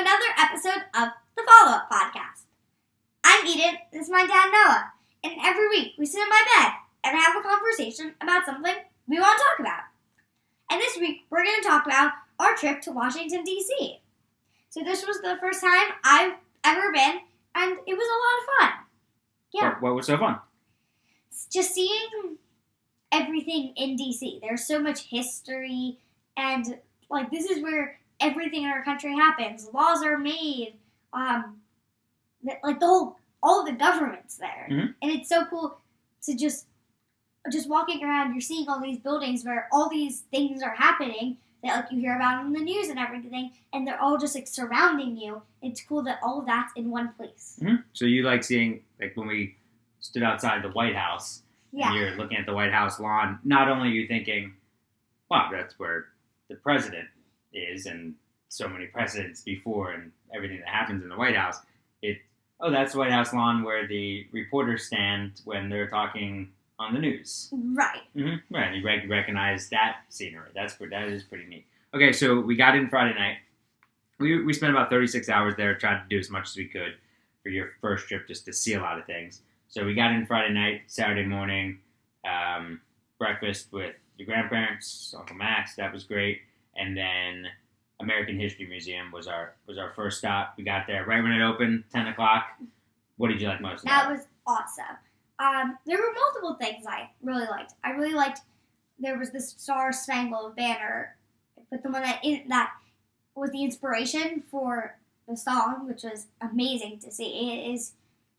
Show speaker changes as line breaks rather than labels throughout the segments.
another episode of the Follow-Up Podcast. I'm Eden, this is my dad Noah, and every week we sit in my bed and have a conversation about something we want to talk about. And this week we're going to talk about our trip to Washington, D.C. So this was the first time I've ever been, and it was a lot of fun. Yeah.
What was so fun?
Just seeing everything in D.C. There's so much history, and this is where everything in our country happens. Laws are made. All of the government's there,
Mm-hmm.
and it's so cool to just walking around. You're seeing all these buildings where all these things are happening that you hear about on the news and everything, and they're all just surrounding you. It's cool that all of that's in one place.
Mm-hmm. So you like seeing when we stood outside the White House.
Yeah.
And you're looking at the White House lawn. Not only are you thinking, wow, that's where the president is, and so many presidents before, and everything that happens in the White House. That's the White House lawn where the reporters stand when they're talking on the news.
Right.
Mm-hmm. Right. You recognize that scenery. That is pretty neat. Okay, so we got in Friday night. We spent about 36 hours there, tried to do as much as we could for your first trip, just to see a lot of things. So we got in Friday night, Saturday morning, breakfast with your grandparents, Uncle Max. That was great. And then American History Museum was our first stop. We got there right when it opened, 10 o'clock. What did you like most about it?
That was awesome. There were multiple things I really liked. I really liked there was this Star Spangled Banner, but the one that was the inspiration for the song, which was amazing to see. It is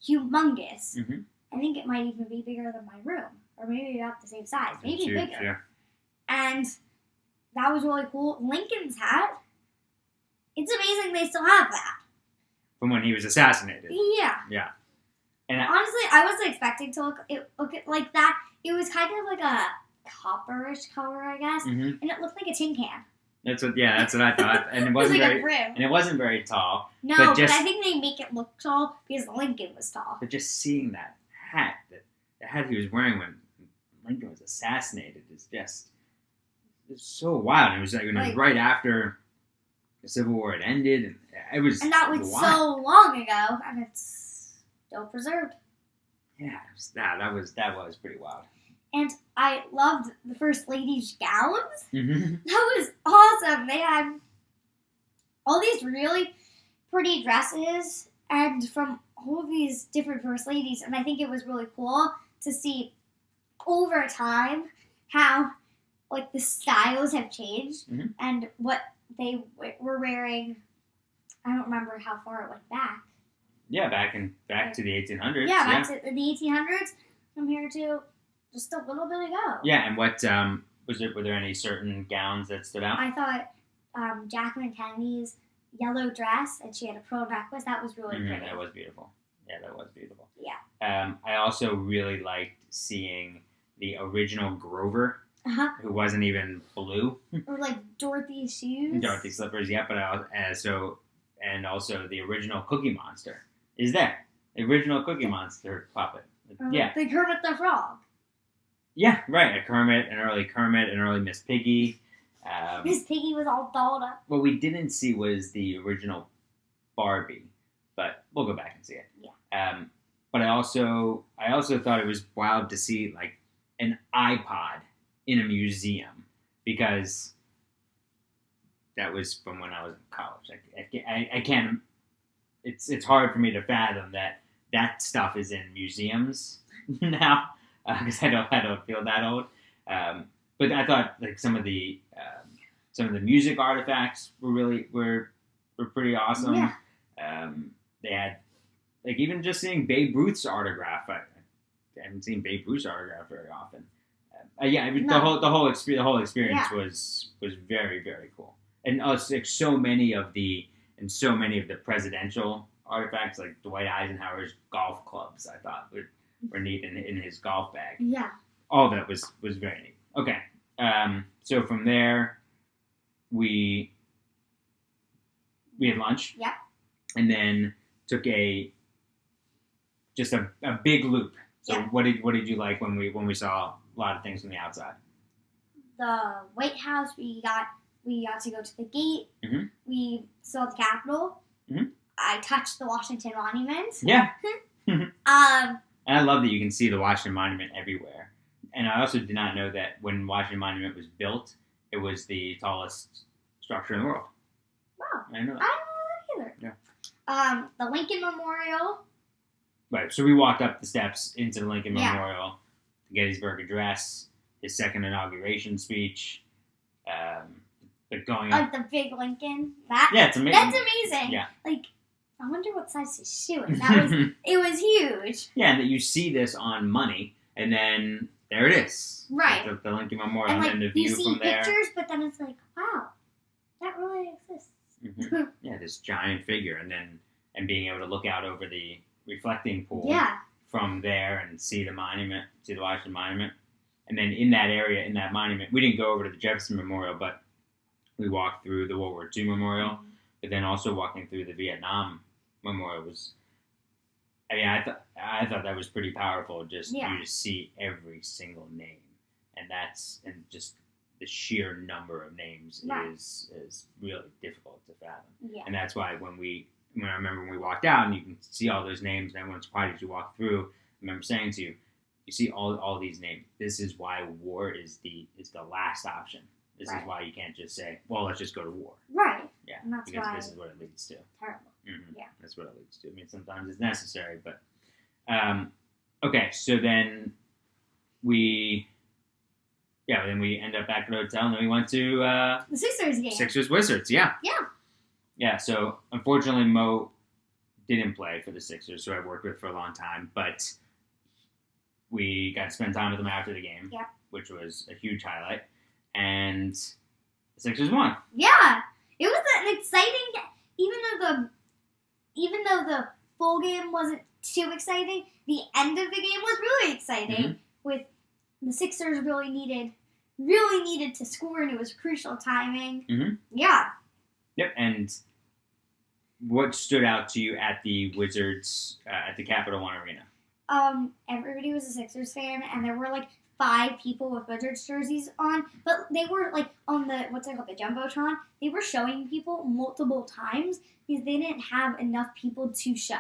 humongous.
Mm-hmm.
I think it might even be bigger than my room, or maybe about the same size, maybe
Huge,
bigger.
yeah.
And that was really cool. Lincoln's hat. It's amazing they still have that.
From when he was assassinated.
Yeah.
Yeah. And
honestly, I wasn't expecting to look at like that. It was kind of like a copperish color, I guess,
mm-hmm.
and it looked like a tin can.
That's what I thought. And it wasn't very tall.
No, but I think they make it look tall because Lincoln was tall.
But just seeing that hat, the hat he was wearing when Lincoln was assassinated, it's so wild. It was right after the Civil War had ended, and it was.
And that was
wild.
so long ago, and it's still preserved.
Yeah, that was pretty wild.
And I loved the First Lady's gowns.
Mm-hmm.
That was awesome. They had all these really pretty dresses and from all of these different First Ladies. And I think it was really cool to see over time how the styles have changed
mm-hmm.
and what they were wearing. I don't remember how far it went back.
Yeah, back to the 1800s.
Yeah, back to the 1800s. From here to just a little bit ago.
Yeah, and what were there any certain gowns that stood out?
I thought Jacqueline Kennedy's yellow dress, and she had a pearl necklace. That was really pretty.
That was beautiful. Yeah, that was beautiful.
Yeah.
I also really liked seeing the original Grover, who wasn't even blue.
Or Dorothy's shoes.
Dorothy's slippers, yeah. But and also the original Cookie Monster is there. The original Cookie Monster puppet. Yeah.
The Kermit the Frog.
Yeah, right. An early Kermit, an early Miss Piggy.
Miss Piggy was all dolled up.
What we didn't see was the original Barbie, but we'll go back and see it.
Yeah.
But I also thought it was wild to see an iPod in a museum, because that was from when I was in college. I can't. It's hard for me to fathom that stuff is in museums now, because I don't feel that old. But I thought some of the music artifacts were pretty awesome.
Yeah.
They had even just seeing Babe Ruth's autograph. I haven't seen Babe Ruth's autograph very often. The whole experience was very, very cool. And so many of the presidential artifacts, like Dwight Eisenhower's golf clubs, I thought were neat in his golf bag.
Yeah.
All of that was very neat. Okay. So from there, we had lunch.
Yeah.
And then took a big loop. So
yeah.
What did you like when we saw a lot of things from the outside?
The White House, we got to go to the gate.
Mm-hmm.
We saw the Capitol.
Mhm.
I touched the Washington Monument.
Yeah.
Um,
And I love that you can see the Washington Monument everywhere. And I also did not know that when Washington Monument was built, it was the tallest structure in the world.
wow.
I know
I
that.
don't know that either.
Yeah.
The Lincoln Memorial.
Right. So we walked up the steps into the Lincoln
Yeah.
Memorial, the Gettysburg Address, his second inauguration speech, but going up.
Like the big Lincoln.
Yeah, it's amazing.
That's amazing.
Yeah.
Like, I wonder what size his shoe is. It was huge.
Yeah, and that you see this on money, and then there it is.
Right.
The Lincoln Memorial,
And like,
then the view
you see
from there.
pictures, but then it's like, wow, that really exists.
Mhm. Yeah, this giant figure, and being able to look out over the reflecting pool
Yeah.
from there and see the monument, see the Washington Monument. And then in that area, in that monument, we didn't go over to the Jefferson Memorial, but we walked through the World War II Memorial, but then also walking through the Vietnam Memorial was, I mean, I thought that was pretty powerful, just
Yeah.
you just see every single name. And just the sheer number of names
Right.
is really difficult to fathom.
Yeah.
And that's why when I remember when we walked out and you can see all those names and everyone's quiet as you walk through, I remember saying to you, you see all these names. This is why war is the last option. This
Right.
is why you can't just say, well, let's just go to war.
Right.
Yeah,
And that's
because
why
this is what it leads to.
terrible.
Mm-hmm.
Yeah.
That's what it leads to. I mean, sometimes it's necessary, but okay. So then we end up back at the hotel, and then we went to
The Sixers game.
Sixers Wizards. Yeah.
Yeah.
Yeah. So unfortunately, Mo didn't play for the Sixers, who I worked with for a long time, but we got to spend time with him after the game,
Yeah.
which was a huge highlight, and the Sixers won.
Yeah. It was an exciting. Even though the full game wasn't too exciting, the end of the game was really exciting.
Mm-hmm.
With the Sixers really needed to score, and it was crucial timing.
Mm-hmm.
Yeah.
Yep. And what stood out to you at the Wizards at the Capital One Arena?
Everybody was a Sixers fan, and there were like 5 people with Wizards jerseys on, but they were like on the the Jumbotron. They were showing people multiple times because they didn't have enough people to show.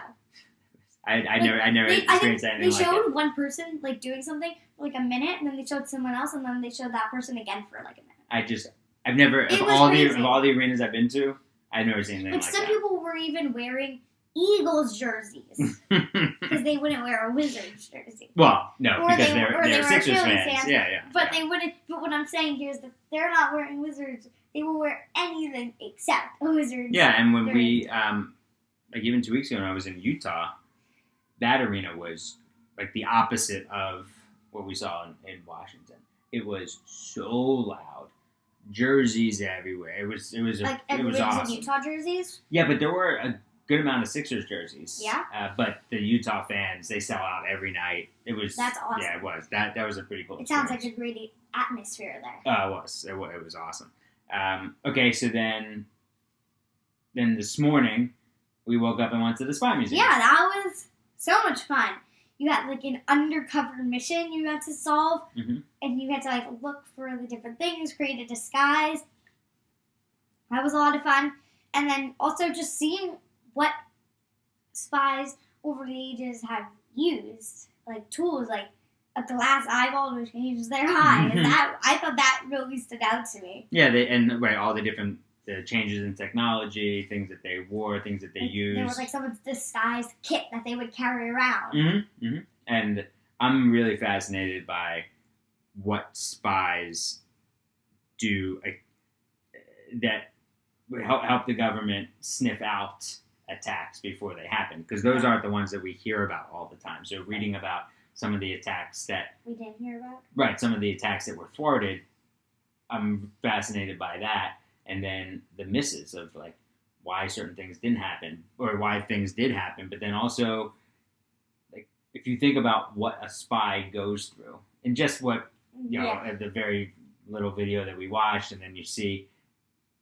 I never experienced anything
They
like
showed
it.
one person like doing something for like a minute, and then they showed someone else, and then they showed that person again for like a minute.
I've never
It
of
was
all
crazy.
the arenas I've been to, I've never seen anything
Like
like
some people were even wearing Eagles jerseys
that.
because they wouldn't wear a Wizards jersey.
Well, no,
Or
because
they
they're
were
Sixers
Philly
fans.
fans.
Yeah.
But they wouldn't. But what I'm saying here is that they're not wearing Wizards. They will wear anything except a Wizards.
Yeah, and when
jersey.
we like even 2 weeks ago when I was in Utah, that arena was like the opposite of what we saw in Washington. It was so loud, jerseys everywhere. It was
like
it was
everybody's
awesome.
in Utah jerseys.
Yeah, but there were a good amount of Sixers jerseys.
Yeah.
But the Utah fans, they sell out every night. It was
That's awesome.
Yeah, it was that was a pretty cool.
It sounds like
experience.
a great atmosphere there.
It was awesome. Okay, so then this morning we woke up and went to the Spy Museum.
Yeah, that was so much fun. You had like an undercover mission you had to solve,
Mhm.
and you had to like look for the different things, create a disguise. That was a lot of fun, and then also just seeing what spies over the ages have used, like tools, like a glass eyeball to change their eyes. I thought that really stood out to me.
Yeah, all the changes in technology, things that they wore, things that they used.
There was like someone's disguise kit that they would carry around.
Mm-hmm, mm-hmm. And I'm really fascinated by what spies do that would help the government sniff out attacks before they happen, because those aren't the ones that we hear about all the time. So reading about some of the attacks that
We didn't hear about.
some of the attacks that were thwarted, I'm fascinated by that. And then the misses of like why certain things didn't happen or why things did happen. But then also, like, if you think about what a spy goes through and just what, at the very little video that we watched, and then you see,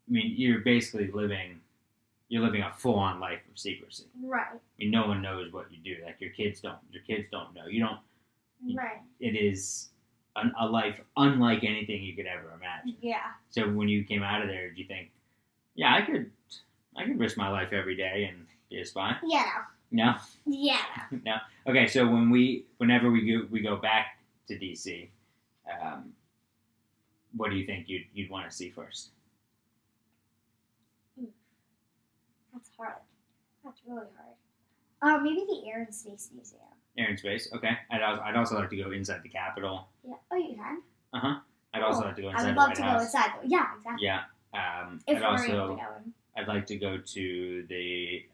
I mean, you're basically living a full-on life of secrecy.
Right.
I mean, no one knows what you do. Like your kids don't know.
Right.
It is a life unlike anything you could ever imagine.
Yeah.
So when you came out of there, did you think, yeah, I I can risk my life every day and be fine.
Yeah,
No?
no. Yeah, no.
No? Okay, so whenever we go back to DC, what do you think you'd want to see first?
That's hard. That's really hard. Maybe the Air and Space Museum.
Air and Space, okay. I'd also like to go inside the Capitol.
Yeah. Oh, you can?
I'd also like to go inside
I would
the
love
White
to
House.
go inside. Yeah, exactly.
Yeah.
If
I'd
we're
also
able to go in.
I'd like to go to the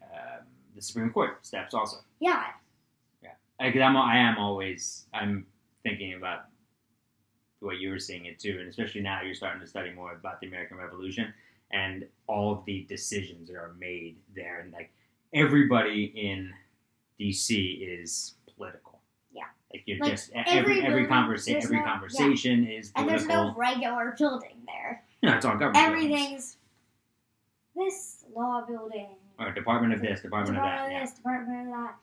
Supreme Court steps also.
Yeah.
Because I'm thinking about the way you were seeing it too, and especially now you're starting to study more about the American Revolution and all of the decisions that are made there, and like everybody in DC is political.
Yeah.
Like you're
Like,
just
every
conversation is political.
And there's no regular building there.
No, it's all government.
Everything's this law building.
Or department of this, department of that.
Department of this, department of that.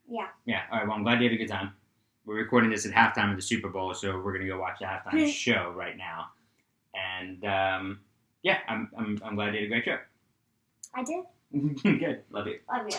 Yeah.
Yeah. All right. Well, I'm glad you had a good time. We're recording this at halftime of the Super Bowl, so we're gonna go watch the halftime show right now. And I'm glad you had a great trip.
I did.
Good. Love you.
Love you.